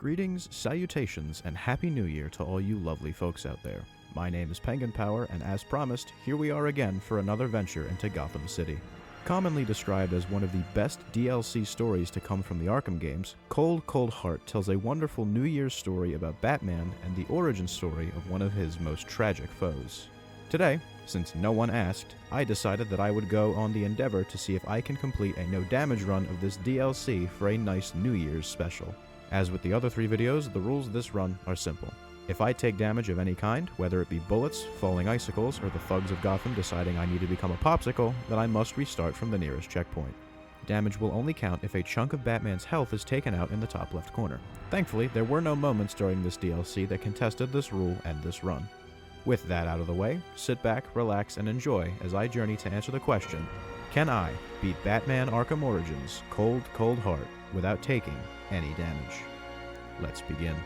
Greetings, salutations, and Happy New Year to all you lovely folks out there. My name is Penguin Power, and as promised, here we are again for another venture into Gotham City. Commonly described as one of the best DLC stories to come from the Arkham games, Cold Cold Heart tells a wonderful New Year's story about Batman and the origin story of one of his most tragic foes. Today, since no one asked, I decided that I would go on the endeavor to see if I can complete a no damage run of this DLC for a nice New Year's special. As with the other three videos, the rules of this run are simple. If I take damage of any kind, whether it be bullets, falling icicles, or the thugs of Gotham deciding I need to become a popsicle, then I must restart from the nearest checkpoint. Damage will only count if a chunk of Batman's health is taken out in the top left corner. Thankfully, there were no moments during this DLC that contested this rule and this run. With that out of the way, sit back, relax, and enjoy as I journey to answer the question, can I beat Batman Arkham Origins Cold Cold Heart without taking any damage? Let's begin.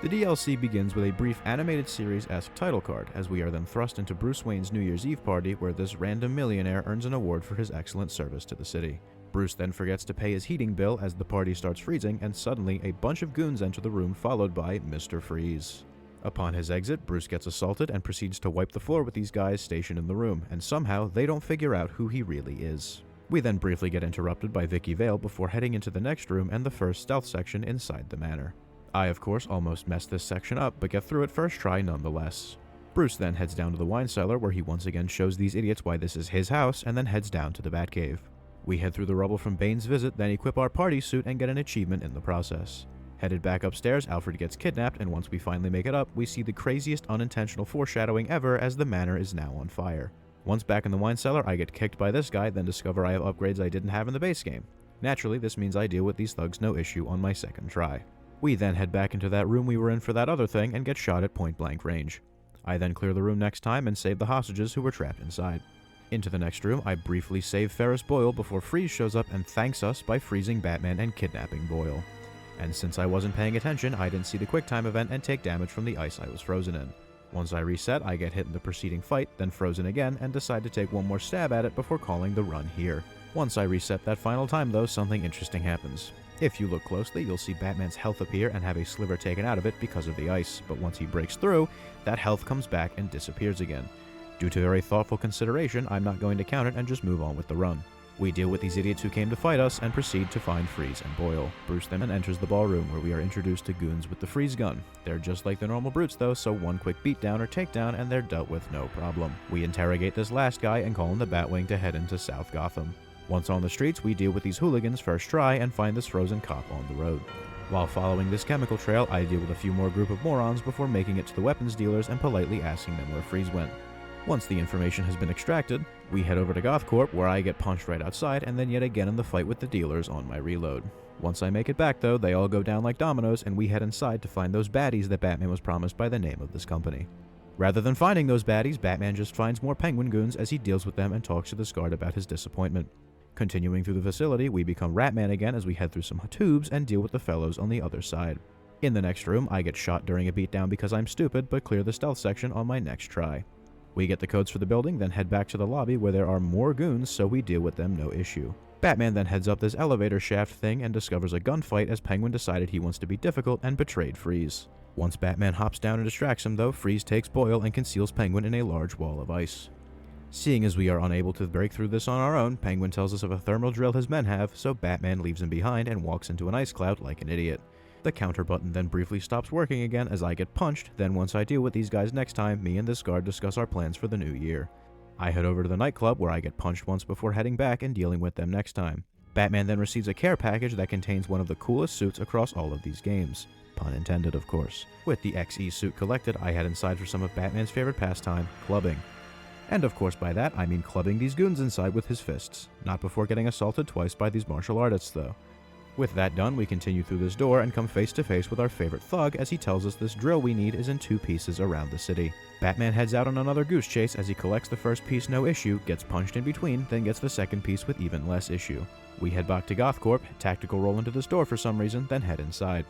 The DLC begins with a brief animated series-esque title card, as we are then thrust into Bruce Wayne's New Year's Eve party where this random millionaire earns an award for his excellent service to the city. Bruce then forgets to pay his heating bill as the party starts freezing, and suddenly a bunch of goons enter the room followed by Mr. Freeze. Upon his exit, Bruce gets assaulted and proceeds to wipe the floor with these guys stationed in the room, and somehow they don't figure out who he really is. We then briefly get interrupted by Vicky Vale before heading into the next room and the first stealth section inside the manor. I, of course, almost messed this section up, but get through it first try nonetheless. Bruce then heads down to the wine cellar where he once again shows these idiots why this is his house and then heads down to the Batcave. We head through the rubble from Bane's visit, then equip our party suit and get an achievement in the process. Headed back upstairs, Alfred gets kidnapped, and once we finally make it up, we see the craziest unintentional foreshadowing ever as the manor is now on fire. Once back in the wine cellar, I get kicked by this guy, then discover I have upgrades I didn't have in the base game. Naturally, this means I deal with these thugs no issue on my second try. We then head back into that room we were in for that other thing and get shot at point blank range. I then clear the room next time and save the hostages who were trapped inside. Into the next room, I briefly save Ferris Boyle before Freeze shows up and thanks us by freezing Batman and kidnapping Boyle. And since I wasn't paying attention, I didn't see the QuickTime event and take damage from the ice I was frozen in. Once I reset, I get hit in the preceding fight, then frozen again, and decide to take one more stab at it before calling the run here. Once I reset that final time though, something interesting happens. If you look closely, you'll see Batman's health appear and have a sliver taken out of it because of the ice, but once he breaks through, that health comes back and disappears again. Due to very thoughtful consideration, I'm not going to count it and just move on with the run. We deal with these idiots who came to fight us and proceed to find Freeze and Boyle. Bruce then enters the ballroom where we are introduced to goons with the freeze gun. They're just like the normal brutes though, so one quick beatdown or takedown and they're dealt with no problem. We interrogate this last guy and call in the Batwing to head into South Gotham. Once on the streets, we deal with these hooligans first try and find this frozen cop on the road. While following this chemical trail, I deal with a few more group of morons before making it to the weapons dealers and politely asking them where Freeze went. Once the information has been extracted, we head over to GothCorp where I get punched right outside and then yet again in the fight with the dealers on my reload. Once I make it back though, they all go down like dominoes and we head inside to find those baddies that Batman was promised by the name of this company. Rather than finding those baddies, Batman just finds more Penguin goons as he deals with them and talks to this guard about his disappointment. Continuing through the facility, we become Ratman again as we head through some tubes and deal with the fellows on the other side. In the next room, I get shot during a beatdown because I'm stupid, but clear the stealth section on my next try. We get the codes for the building, then head back to the lobby where there are more goons, so we deal with them no issue. Batman then heads up this elevator shaft thing and discovers a gunfight as Penguin decided he wants to be difficult and betrayed Freeze. Once Batman hops down and distracts him though, Freeze takes Boyle and conceals Penguin in a large wall of ice. Seeing as we are unable to break through this on our own, Penguin tells us of a thermal drill his men have, so Batman leaves him behind and walks into an ice cloud like an idiot. The counter button then briefly stops working again as I get punched, then once I deal with these guys next time, me and this guard discuss our plans for the new year. I head over to the nightclub where I get punched once before heading back and dealing with them next time. Batman then receives a care package that contains one of the coolest suits across all of these games. Pun intended, of course. With the XE suit collected, I head inside for some of Batman's favorite pastime, clubbing. And of course by that, I mean clubbing these goons inside with his fists. Not before getting assaulted twice by these martial artists though. With that done, we continue through this door and come face to face with our favorite thug as he tells us this drill we need is in 2 pieces around the city. Batman heads out on another goose chase as he collects the first piece no issue, gets punched in between, then gets the second piece with even less issue. We head back to GothCorp, tactical roll into this door for some reason, then head inside.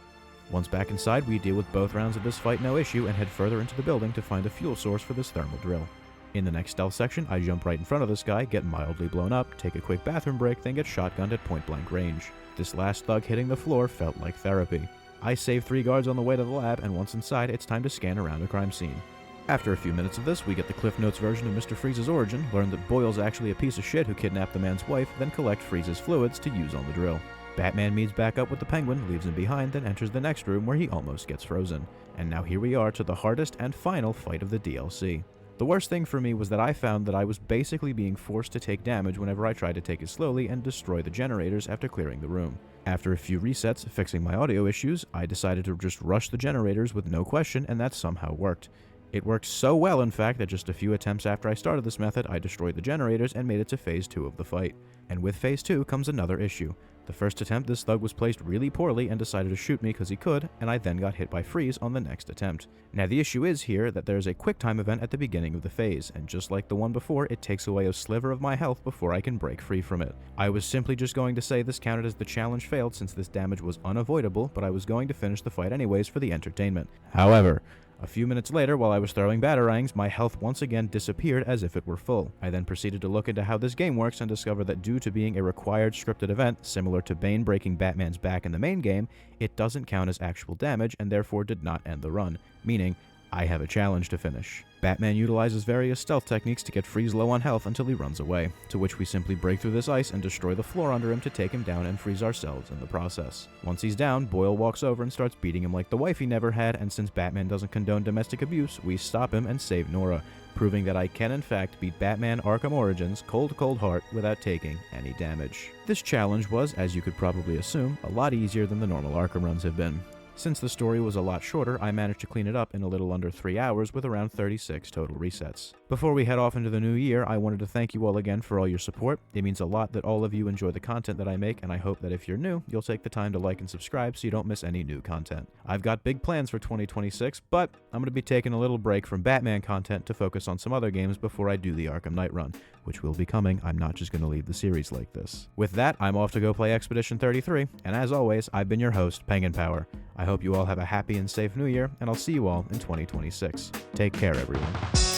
Once back inside, we deal with both rounds of this fight no issue and head further into the building to find a fuel source for this thermal drill. In the next stealth section, I jump right in front of this guy, get mildly blown up, take a quick bathroom break, then get shotgunned at point blank range. This last thug hitting the floor felt like therapy. I save 3 guards on the way to the lab, and once inside, it's time to scan around the crime scene. After a few minutes of this, we get the Cliff Notes version of Mr. Freeze's origin, learn that Boyle's actually a piece of shit who kidnapped the man's wife, then collect Freeze's fluids to use on the drill. Batman meets back up with the Penguin, leaves him behind, then enters the next room where he almost gets frozen. And now here we are to the hardest and final fight of the DLC. The worst thing for me was that I found that I was basically being forced to take damage whenever I tried to take it slowly and destroy the generators after clearing the room. After a few resets fixing my audio issues, I decided to just rush the generators with no question, and that somehow worked. It worked so well, in fact, that just a few attempts after I started this method, I destroyed the generators and made it to Phase 2 of the fight. And with Phase 2 comes another issue. The first attempt, this thug was placed really poorly and decided to shoot me because he could, and I then got hit by Freeze on the next attempt. Now the issue is here that there is a QuickTime event at the beginning of the phase, and just like the one before, it takes away a sliver of my health before I can break free from it. I was simply just going to say this counted as the challenge failed since this damage was unavoidable, but I was going to finish the fight anyways for the entertainment. However, a few minutes later, while I was throwing batarangs, my health once again disappeared as if it were full. I then proceeded to look into how this game works and discovered that due to being a required scripted event, similar to Bane breaking Batman's back in the main game, it doesn't count as actual damage and therefore did not end the run, meaning I have a challenge to finish. Batman utilizes various stealth techniques to get Freeze low on health until he runs away, to which we simply break through this ice and destroy the floor under him to take him down and freeze ourselves in the process. Once he's down, Boyle walks over and starts beating him like the wife he never had, and since Batman doesn't condone domestic abuse, we stop him and save Nora, proving that I can in fact beat Batman Arkham Origins cold heart without taking any damage. This challenge was, as you could probably assume, a lot easier than the normal Arkham runs have been. Since the story was a lot shorter, I managed to clean it up in a little under 3 hours with around 36 total resets. Before we head off into the new year, I wanted to thank you all again for all your support. It means a lot that all of you enjoy the content that I make, and I hope that if you're new, you'll take the time to like and subscribe so you don't miss any new content. I've got big plans for 2026, but I'm going to be taking a little break from Batman content to focus on some other games before I do the Arkham Knight run, which will be coming. I'm not just going to leave the series like this. With that, I'm off to go play Expedition 33, and as always, I've been your host, Penguin Power. I hope you all have a happy and safe new year, and I'll see you all in 2026. Take care, everyone.